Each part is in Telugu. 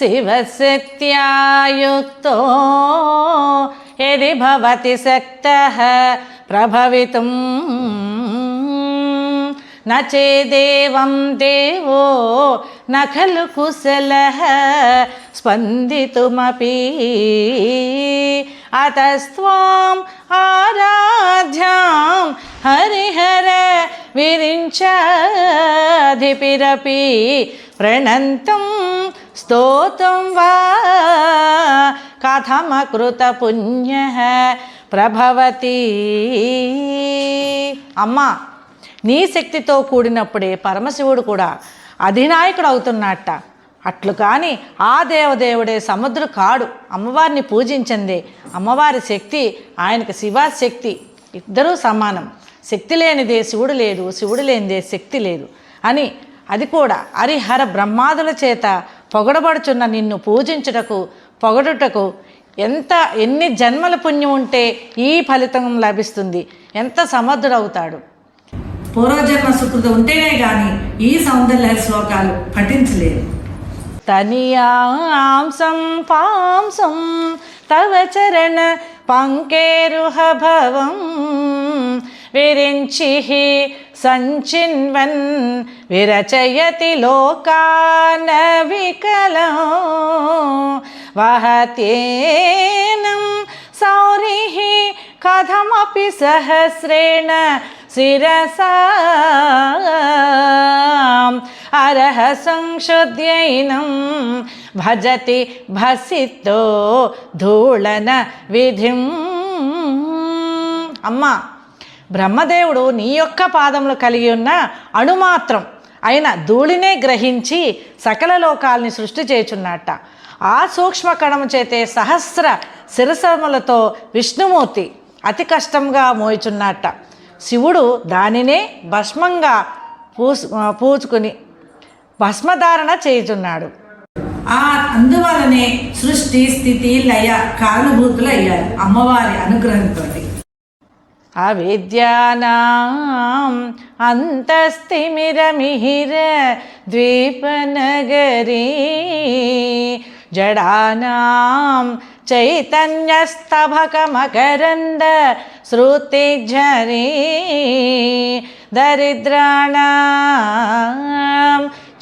शिवशक्त्या युक्तो यदि भवति शक्तः प्रभवितुं न चेदेवं देवो न खलु कुशलः स्पन्दितुमपि अतस्त्वाम् आराध्यां हरिहर विरिञ्चाधिपिरपि प्रणन्तं स्तोत्रं वा कथमकृतपुण्यः ప్రభవతి. అమ్మా, నీ శక్తితో కూడినప్పుడే పరమశివుడు కూడా అధినాయకుడు అవుతున్నట్ట. అట్లు కానీ ఆ దేవదేవుడే సముద్రుడు కాడు. అమ్మవారిని పూజించిందే అమ్మవారి శక్తి, ఆయనకు శివశక్తి ఇద్దరూ సమానం. శక్తి లేనిదే శివుడు లేడు, శివుడు లేనిదే శక్తి లేదు అని, అది కూడా హరిహర బ్రహ్మాదుల చేత పొగడబడుచున్న నిన్ను పూజించుటకు పొగడుటకు ఎన్ని జన్మల పుణ్యం ఉంటే ఈ ఫలితం లభిస్తుంది. ఎంత సమర్థుడవుతాడు. పూర్వజన్మ సుకృతం ఉంటేనే కానీ ఈ సౌందర్య శ్లోకాలు పఠించలేదు. తనియాంసం పాంసం తవ చరణ పంకేరుహ భవం విరించి సంచిన్వన్ విరచయతి లోకాన వికలం వహత్యేనం సౌరిః కథమపి సహస్రేణ శిరసా అరహ సంశుద్ధ్యైనం భజతి భసితో ధూళన విధిం. అమ్మా, బ్రహ్మదేవుడు నీ యొక్క పాదములు కలిగి ఉన్న అణుమాత్రం అయిన ధూళినే గ్రహించి సకల లోకాల్ని సృష్టి చేయుచున్నట్ట. ఆ సూక్ష్మ కణము చేతే సహస్ర శిరసములతో విష్ణుమూర్తి అతి కష్టంగా మోయుచున్నట్ట. శివుడు దానినే భస్మంగా పూచుకుని భస్మధారణ చేయుచున్నాడు. అందువలనే సృష్టి స్థితి లయ కారణభూతులు అయ్యారు అమ్మవారి అనుగ్రహంతో. అవిద్యానాం అంతస్తిమిరమిహిర ద్వీపనగరీ జడానాం చైతన్యస్తభకమకరంద శృతిఝరీ దరిద్రాణాం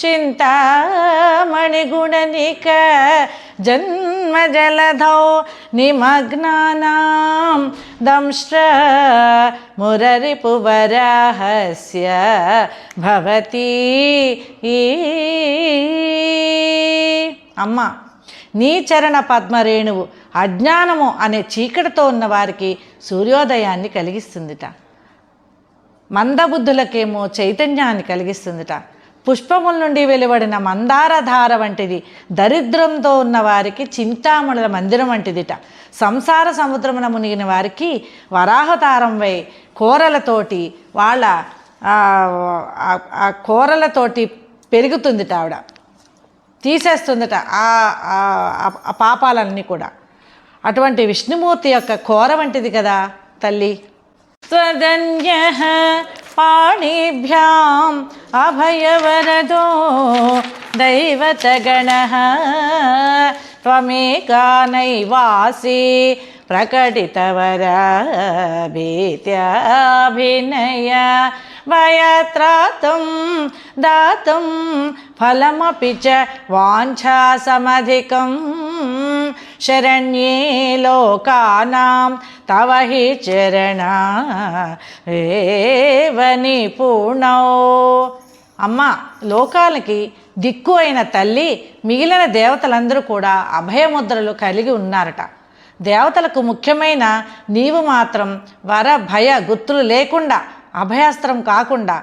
చింతామణిగుణనిక జన్మజలధౌ నిమగ్నానాం దంష్ట్ర మురరిపువరాహస్య భవతి. అమ్మ, నీ చరణ పద్మరేణువు అజ్ఞానము అనే చీకటితో ఉన్న వారికి సూర్యోదయాన్ని కలిగిస్తుందిట. మందబుద్ధులకేమో చైతన్యాన్ని కలిగిస్తుందిట. పుష్పముల నుండి వెలువడిన మందారధార వంటిది దరిద్రంతో ఉన్న వారికి చింతామణుల మందిరం వంటిదిట. సంసార సముద్రమున మునిగిన వారికి వరాహతారం వై కూరలతోటి వాళ్ళ కూరలతోటి పెరుగుతుందిట. ఆవిడ తీసేస్తుందట ఆ పాపాలన్నీ కూడా. అటువంటి విష్ణుమూర్తి యొక్క కూర వంటిది కదా తల్లి. త్వదన్యః పాణిభ్యాం అభయవరదో దైవతగణః త్వమేకా నైవాసి ప్రకటితవరభీత్యాభినయ వయత్రాతుం దాతుం ఫలమపి చ వాంఛాసమధికం శరణ్యే లోకానాం తవ హి చరణా ఏవ నిపుణౌ. అమ్మ, లోకాలకి దిక్కు అయిన తల్లి మిగిలిన దేవతలందరూ కూడా అభయముద్రలు కలిగి ఉన్నారట. దేవతలకు ముఖ్యమైన నీవు మాత్రం వర భయ గుర్తులు లేకుండా అభయాస్త్రం కాకుండా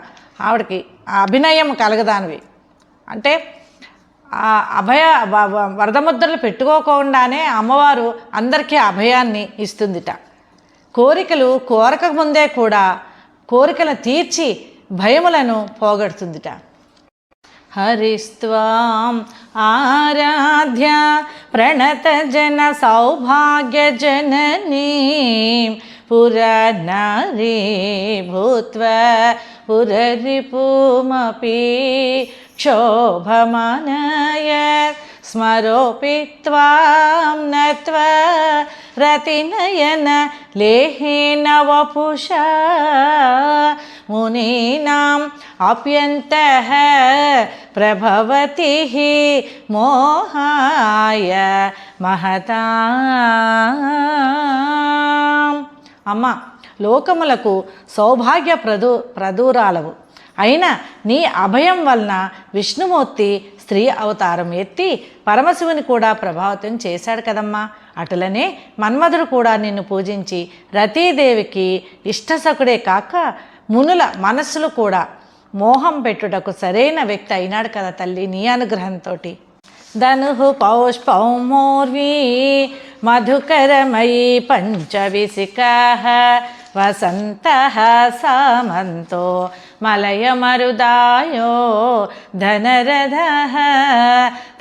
ఆవిడకి అభినయం కలగదానివి. అంటే అభయ వరదముద్రలు పెట్టుకోకుండానే అమ్మవారు అందరికీ అభయాన్ని ఇస్తుందిట. కోరికలు కోరక ముందే కూడా కోరికలను తీర్చి భయములను పోగొడుతుందిట. హరిస్త్వాం ఆరాధ్య ప్రణత జన సౌభాగ్య జననీ పురనారీ భూత్వా పురరిపుమపి క్షోభమానయ స్మరోపి త్వాం నత్వా రతినయన లేహేన వపుషా మునీనాం అప్యంతః ప్రభవతి మోహాయ మహతాం. అమ్మ, లోకములకు సౌభాగ్య ప్రదూరాలవు అయినా నీ అభయం వలన విష్ణుమూర్తి స్త్రీ అవతారం ఎత్తి పరమశివుని కూడా ప్రభావితం చేశాడు కదమ్మా. అటులనే మన్మధుడు కూడా నిన్ను పూజించి రతీదేవికి ఇష్టసకుడే కాక మునుల మనస్సులు కూడా మోహం పెట్టుటకు సరైన వ్యక్తి అయినాడు కదా తల్లి నీ అనుగ్రహంతో. ధను పౌష్పౌ మోర్వీ మధుకరమయీ పంచవిసికాః వసంతః సామంతో మలయమరుదాయో ధనరథః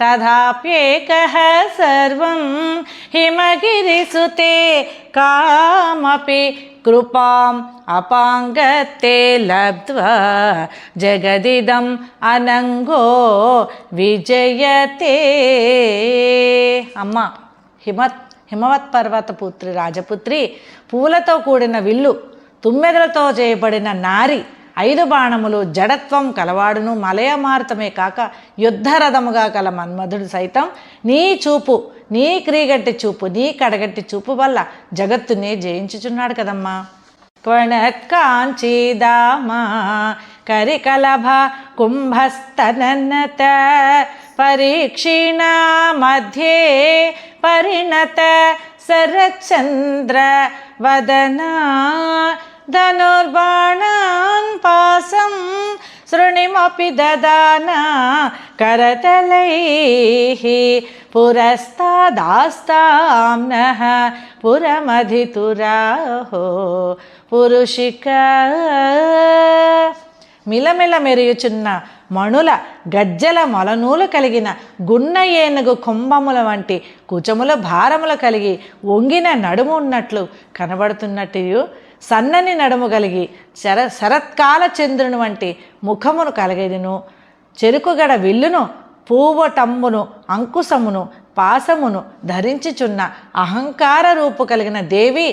తథాప్యేకః సర్వం హిమగిరిసుతే కామపి కృపాం అపాంగతే లబ్ధ్వా జగదిదం అనంగో విజయతే. అమ్మ, హిమవత్ పర్వతపుత్రి రాజపుత్రి, పూలతో కూడిన విల్లు, తుమ్మెదలతో చేయబడిన నారి, 5 బాణములు, జడత్వం కలవాడును, మలయమారుతమే కాక యుద్ధరథముగా కల మన్మధుడు సైతం నీ చూపు, నీ క్రీగట్టి చూపు, నీ కడగట్టి చూపు వల్ల జగత్తునే జయించుచున్నాడు కదమ్మా. క్వణత్కాంచీదామా కరికలభ కుంభస్తననత పరీక్షిణ మధ్యే పరిణత శరచంద్ర వదనా ధనుర్బాణాన్ పాసం శృణిమపి దదానా కరతలైః పురస్తాదాస్తాం నః పురమధితురాహో పురుషిక. మిలమిల మెరియుచున్న మణుల గజ్జల మొలనూలు కలిగిన గున్న ఏనుగు కుంభముల వంటి కుచముల భారములు కలిగి వంగిన నడుము ఉన్నట్లు కనబడుతున్నట్టు సన్నని నడుము కలిగి శరత్కాల చంద్రుని వంటి ముఖమును కలిగిను, చెరుకుగడ విల్లును, పూవటంబును, అంకుశమును, పాసమును ధరించుచున్న అహంకార రూపు కలిగిన దేవి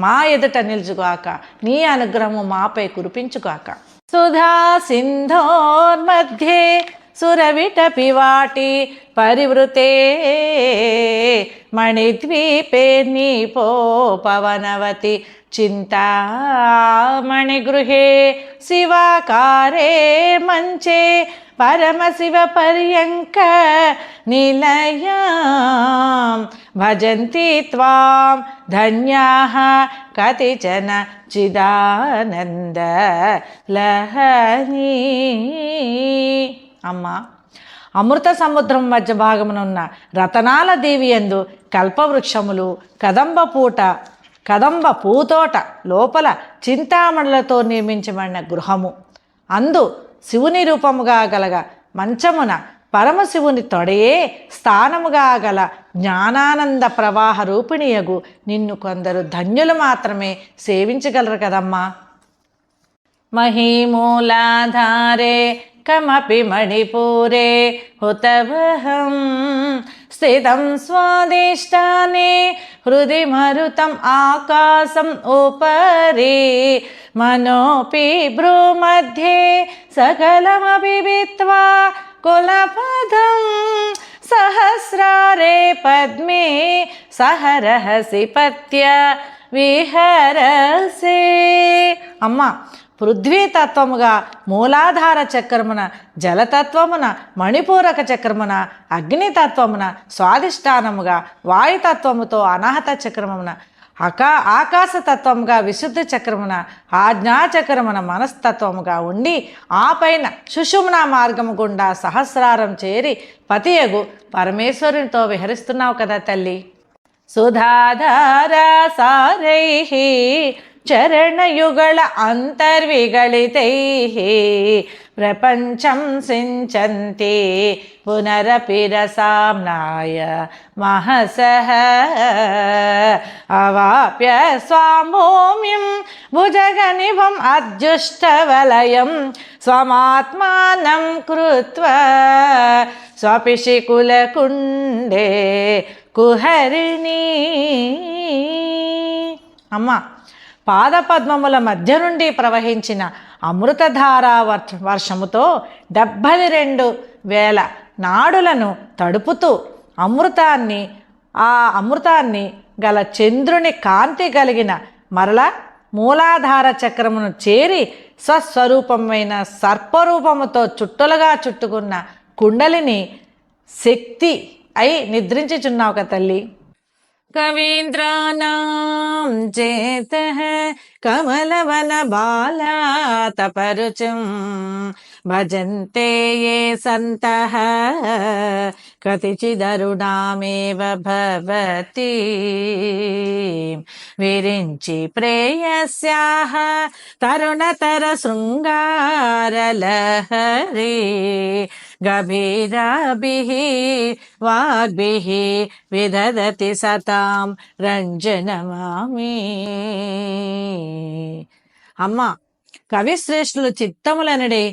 మా ఎదుట నిలుచుగాక, నీ అనుగ్రహము మాపై కురిపించుగాక. సుధా సింధోర్మధ్యే సురవిటపివాటి పరివృతే మణిద్వీపే నీపో పవనవతి చింతామణిగృహే శివాకారే మంచే పరమశివ పర్యంక నిలయాం భజంతి త్వాం ధన్యాః కతిచన చిదానంద లహరీ. అమ్మ, అమృత సముద్రం మధ్య భాగమునున్న రతనాల దేవి యందు కల్పవృక్షములు, కదంబ పూతోట లోపల చింతామణులతో నిర్మించబడిన గృహము, అందు శివుని రూపముగా గలగ మంచమున పరమశివుని తొడయే స్థానముగా గల జ్ఞానానంద ప్రవాహ రూపిణియగు నిన్ను కొందరు ధన్యులు మాత్రమే సేవించగలరు కదమ్మా. మహీమూలాధారే కమపి మణిపూరే హుతవహం స్థితం స్వాదిష్టానే హృది మరుతం ఆకాశం ఉపరి మనోపి భ్రూమధ్యే సకలమపి విత్వా కులపదం సహస్రారే పద్మే సహరహసి పత్య విహరసే. అమ్మ, పృథ్వీతత్వముగా మూలాధార చక్రమున, జలతత్వమున, మణిపూరక చక్రమున, అగ్నితత్వమున, స్వాధిష్టానముగా వాయుతత్వముతో అనాహత చక్రమున, ఆకాశతత్వముగా విశుద్ధ చక్రమున, ఆజ్ఞాచక్రమున మనస్తత్వముగా ఉండి ఆ పైన సుషుమ్న మార్గము గుండా సహస్రారం చేరి పతియగు పరమేశ్వరునితో విహరిస్తున్నావు కదా తల్లి. సుధాధార సారైః చరణయుగళ అంతర్విగళితైః ప్రపంచం సించంతి పునరపి రసామ్నాయ మహసః అవాప్య స్వాభూమిం భుజగనిభం అద్యుష్టవలయం స్వమాత్మానం కృత్వా స్వపిశికులకుండే కుహరిణి. అమ్మ, పాదపద్మముల మధ్య నుండి ప్రవహించిన అమృతధారా వర్షముతో 72,000 నాడులను తడుపుతూ ఆ అమృతాన్ని గల చంద్రుని కాంతి కలిగిన మరల మూలాధార చక్రమును చేరి స్వస్వరూపమైన సర్పరూపముతో చుట్టలుగా చుట్టుకున్న కుండలిని శక్తి అయి నిద్రించుచున్నావు కదా తల్లి. కవీంద్రానాం చేతః కమలవన బాలాతపరుచుం భజంతే ఏ సంతః కతిచిదరుణామేవ భవతి విరించి ప్రేయస్యాః తరుణతర శృంగారలహరి గభీరాభిః వాగ్భిః విదదతి సతాం రంజనమామి. అమ్మ, కవిశ్రేష్ఠులు చిత్తములనడే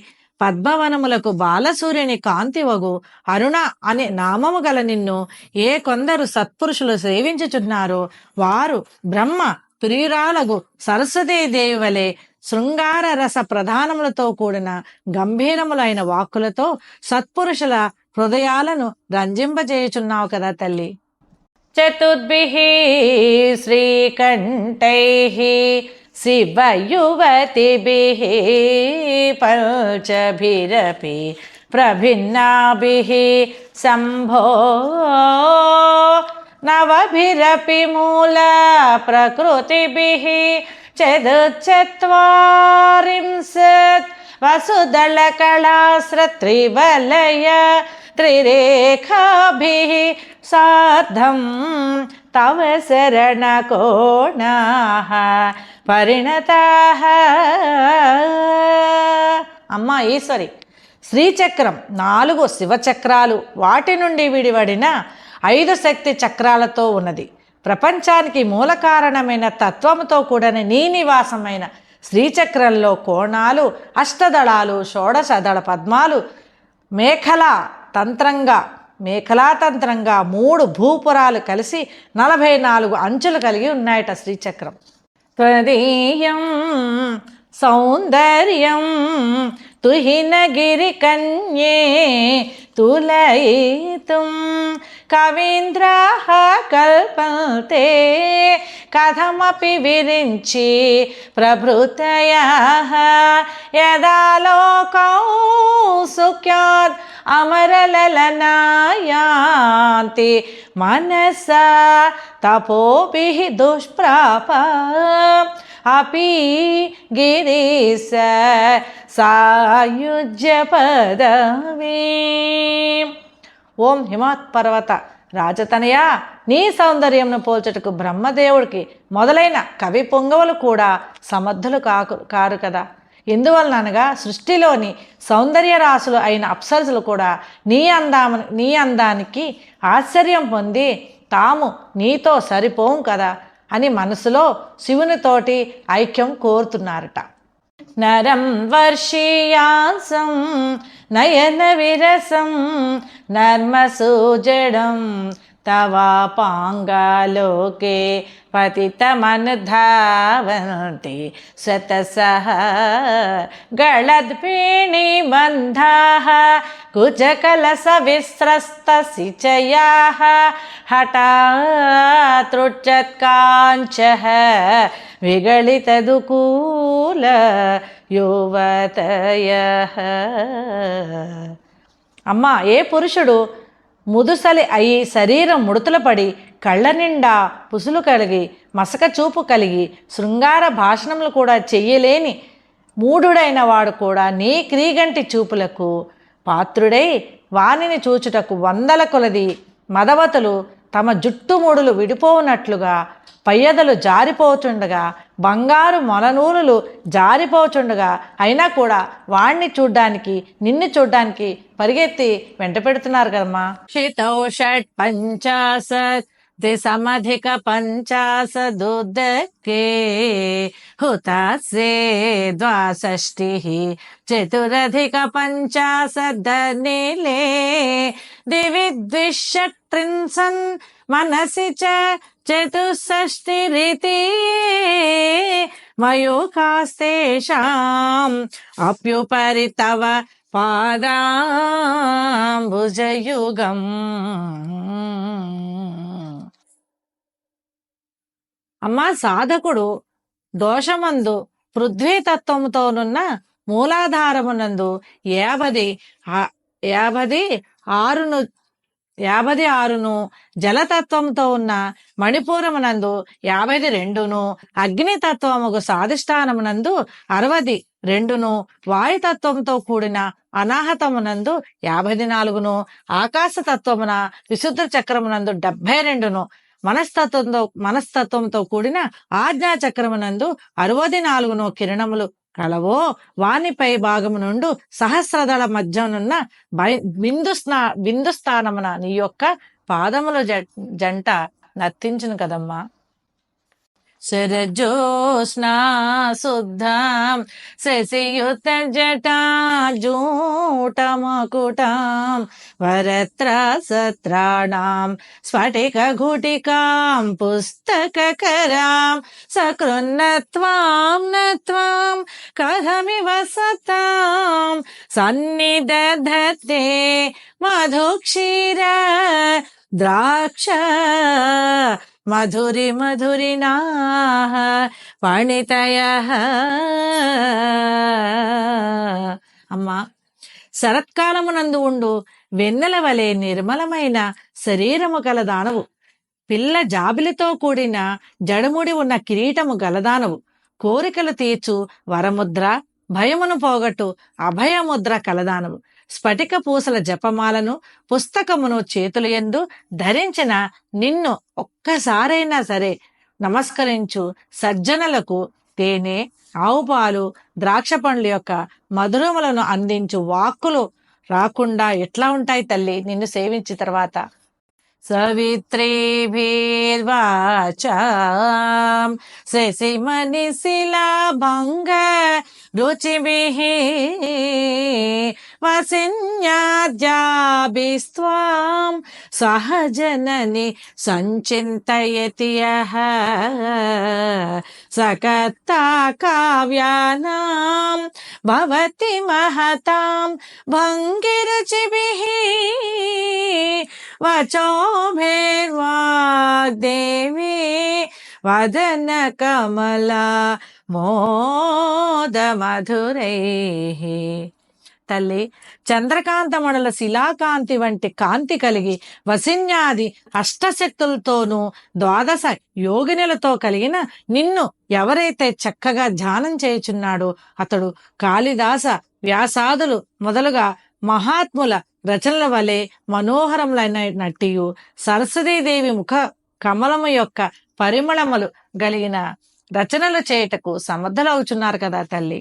పద్మవనములకు బాలసూర్యుని కాంతివగు అరుణ అనే నామము గల నిన్ను ఏ కొందరు సత్పురుషులు సేవించుచున్నారో వారు బ్రహ్మ ప్రియురాలగు సరస్వతీదేవి వలె శృంగార రస ప్రధానములతో కూడిన గంభీరములైన వాక్కులతో సత్పురుషుల హృదయాలను రంజింపజేయుచున్నావు కదా తల్లి. చతుర్భిః శ్రీకంఠైః శివయువతిభిః పంచభిరపి ప్రభిన్నాభిః శంభో నవభిరపి మూల ప్రకృతిభిః చతుశ్చత్వారింశత్ వసుదళ కళాశ్రత్రివలయ త్రిరేఖాభిః సార్ధం తవ శరణకోణాః పరిణతాః. అమ్మ ఈశ్వరి, శ్రీచక్రం 4 శివచక్రాలు, వాటి నుండి విడివడిన 5 శక్తి చక్రాలతో ఉన్నది. ప్రపంచానికి మూల కారణమైన తత్వముతో కూడిన నీ నివాసమైన శ్రీచక్రంలో కోణాలు, అష్టదళాలు, షోడశదళ పద్మాలు మేఖలాతంత్రంగా 3 భూపురాలు కలిసి 44 అంచులు కలిగి ఉన్నాయట శ్రీచక్రం. త్వదీయం సౌందర్యం తుహినగిరి కన్యే తులయితుం కవీంద్రాః కల్పంతే కథమపి విరించి ప్రభృతయః యదా లోకౌ సుఖ్యాత్ అమరలలనాయాంతి మనసా తపోభిః దుష్ప్రాప అపి గిరీశ సాయుజ్య పదవీ. ఓం హిమవత్ పర్వత రాజతనయ, నీ సౌందర్యంను పోల్చుటకు బ్రహ్మదేవుడికి మొదలైన కవి పొంగవులు కూడా సమర్థులు కారు కదా. ఎందువలనగా సృష్టిలోని సౌందర్య రాసులు అయిన అప్సరసులు కూడా నీ అందానికి ఆశ్చర్యం పొంది తాము నీతో సరిపోం కదా అని మనసులో శివునితోటి ఐక్యం కోరుతున్నారట. నరం వర్షీయాసం నయన విరసం నర్మసూజడం తవాపాంగాలోకే పతితమనుధావంతి శతసః గళద్పీణి బంధాః కుచకలస విస్రస్తసిచయాః హఠాతృచ్చత్కాంచః విగళితదుకూల యువతయః. అమ్మా, ఏ పురుషుడు ముదుసలి అయి శరీరం ముడతలు పడి కళ్ళ నిండా పుసులు కలిగి మసక చూపు కలిగి శృంగార భాషణములు కూడా చెయ్యలేని మూఢుడైన వాడు కూడా నీ క్రీగంటి చూపులకు పాత్రుడై వానిని చూచుటకు 100 కొలది మదవతులు తమ జుట్టుముడులు విడిపోవునట్లుగా పయ్యదలు జారిపోతుండగా బంగారు మొలనూలులు జారిపోచుండగా అయినా కూడా వాణ్ణి చూడ్డానికి నిన్ను చూడ్డానికి పరిగెత్తి వెంట పెడుతున్నారు కదమ్మా. శితౌ షట్ పంచాశత్ సమధిక పంచాశదుదకే హుతాసే ద్వాషష్టి చతురధిక పంచాశదనిలే దివి ద్విషట్రిన్సన్ మనసి చ చతుషష్టిరితి మయూఖాస్తేషాం అప్యుపరి తవ పాదాంబుజయుగం. అమ్మా, సాధకుడు దోషమందు పృథ్వీతత్వముతోనున్న మూలాధారమునందు 56ను జలతత్వంతో ఉన్న మణిపూరమునందు 52ను అగ్నితత్వముకు సాధిష్టానమునందు 62ను వాయుతత్వంతో కూడిన అనాహతమునందు 54ను ఆకాశతత్వమున విశుద్ధ చక్రమునందు 72ను మనస్తత్వంతో కూడిన ఆజ్ఞా చక్రమునందు 64ను కిరణములు కలవో వానిపై భాగము నుండు సహస్రదళ మధ్యనున్న బిందు స్థానమున నీ యొక్క పాదముల జంట నర్తించును కదమ్మా. శరజోస్నా శుద్ధాం శశియుత జటాజూటమకుటాం వరత్రాసత్రాణాం స్ఫటిక ఘుటికాం పుస్తకకరాం సకృన్నత్వాం నత్వాం కథమివ సతాం సన్నిదధతే మధుక్షీర ద్రాక్ష మధురి మధురినాః పరిణితయః. అమ్మా, శరత్కాలమునందు ఉండు వెన్నెల వలె నిర్మలమైన శరీరము గలదానవు, పిల్ల జాబిలితో కూడిన జడముడి ఉన్న కిరీటము గలదానవు, కోరికలు తీర్చు వరముద్ర, భయమును పోగొట్టు అభయముద్ర కలదానవు, స్ఫటిక పూసల జపమాలను పుస్తకమును చేతులు యందు ధరించిన నిన్ను ఒక్కసారైనా సరే నమస్కరించు సజ్జనులకు తేనె, ఆవు పాలు, ద్రాక్ష పండ్ల యొక్క మధురములను అందించు వాక్కులు రాకుండా ఎట్లా ఉంటాయి తల్లి నిన్ను సేవించిన తర్వాత? సవిత్రీభిర్వాచాం శశిమణిశిలాభంగ రుచిభిః వసిన్యాద్యాభిస్త్వాం సహజనని సంచింతయతి యః సకర్తా కావ్యానాం భవతి మహతాం భంగిరుచిభిః వచోభిర్వాగ్దేవి వదన కమల మోద మధురైః. తల్లి, చంద్రకాంతమణుల శిలాకాంతి వంటి కాంతి కలిగి వసిన్యాది అష్టశక్తులతోనూ 12 యోగినులతో కలిగిన నిన్ను ఎవరైతే చక్కగా ధ్యానం చేయుచున్నాడో అతడు కాళిదాస, వ్యాసాదులు మొదలుగా మహాత్ముల రచనల వలె మనోహరములైన నట్టియు సరస్వతీదేవి ముఖ కమలము యొక్క పరిమళములు కలిగిన రచనలు చేయుటకు సమర్థులవుచున్నారు కదా తల్లి.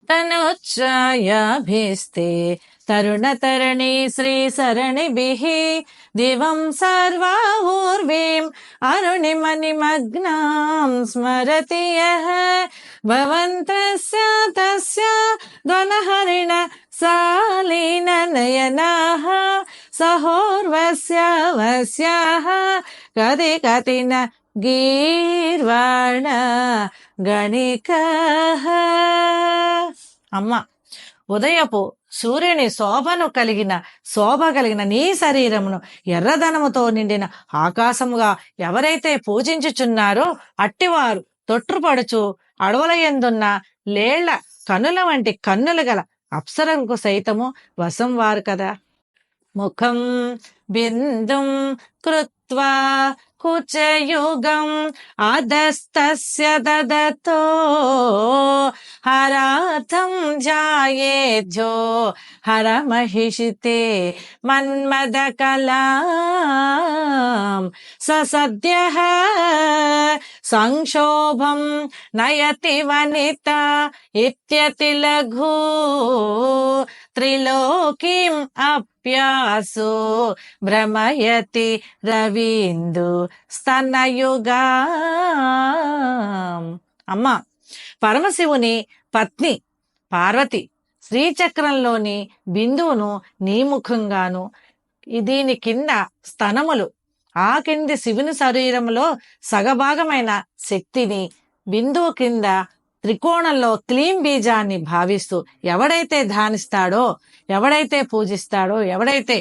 తనుచ్ఛాయాభిస్తే తరుణ తరణి శ్రీ సరణిభిః దివం సర్వా ఊర్వీం అరుణిమనిమగ్నాం స్మరతి యః భవంతస్య తస్య ధ్వనహరిణ సాలీన నయనాః సహోర్వస్య వస్యాః కది కతిన గీర్వాణ గణికః. అమ్మ, ఉదయపు సూర్యుని శోభ కలిగిన నీ శరీరమును ఎర్రదనముతో నిండిన ఆకాశముగా ఎవరైతే పూజించుచున్నారో అట్టివారు తొట్టుపడుచు అడవుల యందున్న లేళ్ల కన్నుల వంటి కన్నులు గల అప్సరకు సైతము వశం వారు కదా. ముఖం బిందుం కృత్వా కుచయుగం అధస్తస్య దదతో హరార్థం ధ్యాయేద్యో హరమహిషితే మన్మద కలాం సద్యః సంక్షోభం నయతి వనిత ఇత్యతి లఘు త్రిలోకీం అప్యాసో భ్రమయతి రవీందు స్తనయుగా. అమ్మ, పరమశివుని పత్ని పార్వతి శ్రీచక్రంలోని బిందువును నీ ముఖంగాను, దీని కింద స్తనములు, ఆ కింది శివుని శరీరంలో సగభాగమైన శక్తిని, బిందువు కింద త్రికోణంలో క్లీం బీజాన్ని భావిస్తూ ఎవడైతే ధ్యానిస్తాడో, ఎవడైతే పూజిస్తాడో, ఎవడైతే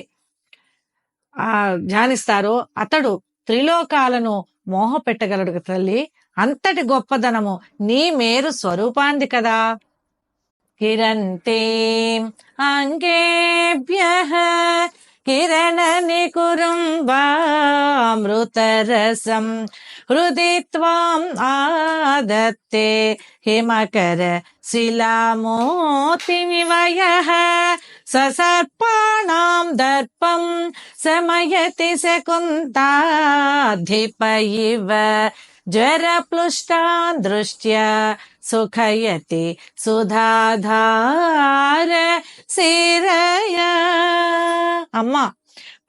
ధ్యానిస్తారో అతడు త్రిలోకాలను మోహపెట్టగలడు తల్లి. అంతటి గొప్పదనము నీ మేరు స్వరూపాంది కదా. కిరంతే అంగేభ్యః కిరణ నికురుంబామృతరసం హృది త్వాం ఆదత్తే హిమకర శిలామోతిమివయః ససర్పాణాం దర్పం సమయతి శకుంతాధిప ఇవ జ్వరప్లుష్టాన్ దృష్ట్యా సుఖయతి సుధాధార శిరయ. అమ్మా,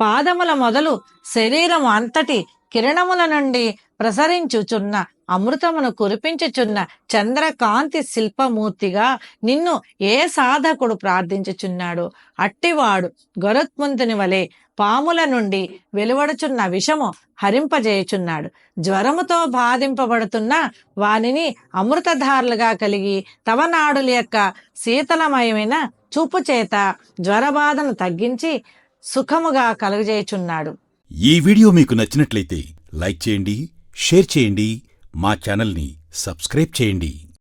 పాదముల మొదలు శరీరం అంతటి కిరణముల నుండి ప్రసరించుచున్న అమృతమును కురిపించుచున్న చంద్రకాంతి శిల్పమూర్తిగా నిన్ను ఏ సాధకుడు ప్రార్థించుచున్నాడో అట్టివాడు గరుత్మంతుని వలె పాముల నుండి వెలువడుచున్న విషము హరింపజేయుచున్నాడు. జ్వరముతో బాధింపబడుతున్న వానిని అమృతధారలుగా కలిగి తవ నాడుల యొక్క శీతలమయమైన చూపు చేత జ్వరబాధను తగ్గించి సుఖముగా కలుగజేయుచున్నాడు. ఈ వీడియో మీకు నచ్చినట్లయితే లైక్ చేయండి, షేర్ చేయండి, మా ఛానల్ని సబ్స్క్రైబ్ చేయండి.